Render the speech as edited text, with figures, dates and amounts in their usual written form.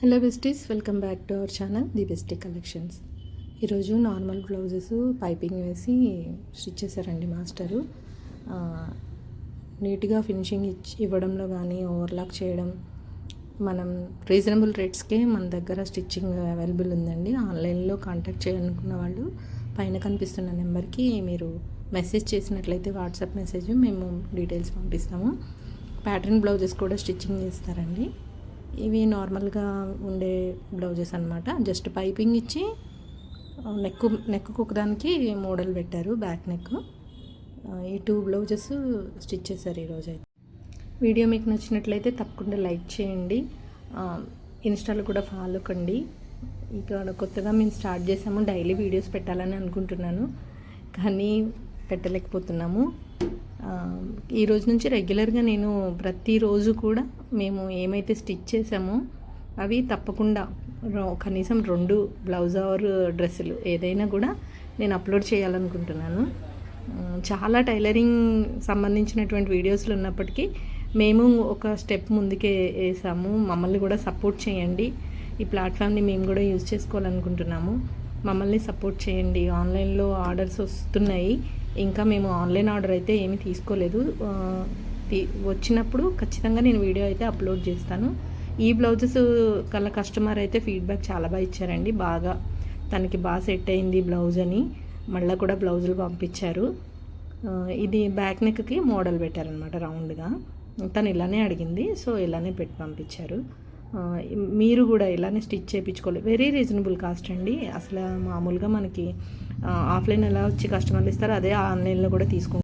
Hello besties, welcome back to our channel the bestie collections. ఈరోజు normal blouses piping వేసి stitch చేశారండి master. నీట్గా finishing ఇవ్వడంలో కానీ ఓవర్లాక్ చేయడం, మనం రీజనబుల్ రేట్స్కే మన దగ్గర స్టిచ్చింగ్ అవైలబుల్ ఉందండి. ఆన్లైన్లో కాంటాక్ట్ చేయాలనుకున్న వాళ్ళు పైన కనిపిస్తున్న నెంబర్కి మీరు మెసేజ్ చేసినట్లయితే వాట్సాప్ మెసేజ్ మేము డీటెయిల్స్ పంపిస్తాము. ప్యాటర్న్ బ్లౌజెస్ కూడా స్టిచ్చింగ్ చేస్తారండి. ఇవి నార్మల్గా ఉండే బ్లౌజెస్ అనమాట. జస్ట్ పైపింగ్ ఇచ్చి నెక్ కుక్కడానికి మోడల్ పెట్టారు, బ్యాక్ నెక్. ఈ 2 బ్లౌజెస్ స్టిచ్ చేశారు ఈరోజు అయితే. వీడియో మీకు నచ్చినట్లయితే తప్పకుండా లైక్ చేయండి, ఇన్స్టాలో కూడా ఫాలో కండి. ఇక్కడ కొత్తగా మేము స్టార్ట్ చేసాము, డైలీ వీడియోస్ పెట్టాలని అనుకుంటున్నాను కానీ పెట్టలేకపోతున్నాము. ఈ రోజు నుంచి రెగ్యులర్గా నేను ప్రతిరోజు కూడా మేము ఏమైతే స్టిచ్ చేసామో అవి తప్పకుండా కనీసం 2 బ్లౌజ్ ఆర్ డ్రెస్సులు ఏదైనా కూడా నేను అప్లోడ్ చేయాలనుకుంటున్నాను. చాలా టైలరింగ్ సంబంధించినటువంటి వీడియోస్లు ఉన్నప్పటికీ మేము ఒక స్టెప్ ముందుకే వేసాము. మమ్మల్ని కూడా సపోర్ట్ చేయండి. ఈ ప్లాట్ఫామ్ని మేము కూడా యూజ్ చేసుకోవాలనుకుంటున్నాము. మమ్మల్ని సపోర్ట్ చేయండి. ఆన్లైన్లో ఆర్డర్స్ వస్తున్నాయి, ఇంకా మేము ఆన్లైన్ ఆర్డర్ అయితే ఏమీ తీసుకోలేదు. వచ్చినప్పుడు ఖచ్చితంగా నేను వీడియో అయితే అప్లోడ్ చేస్తాను. ఈ బ్లౌజెస్ కల కస్టమర్ అయితే ఫీడ్బ్యాక్ చాలా బాగా ఇచ్చారండి. తనకి బాగా సెట్ అయింది బ్లౌజ్ అని మళ్ళీ కూడా బ్లౌజులు పంపించారు. ఇది బ్యాక్ నెక్కి మోడల్ పెట్టారనమాట రౌండ్గా. తను ఇలానే అడిగింది, సో ఇలానే పెట్టి పంపించారు. మీరు కూడా ఇలానే స్టిచ్ చేయించుకోవాలి. వెరీ రీజనబుల్ కాస్ట్ అండి. అసలు మామూలుగా మనకి ఆఫ్లైన్ ఎలా వచ్చి కస్టమర్లు ఇస్తారో అదే ఆన్లైన్లో కూడా తీసుకుంటారు.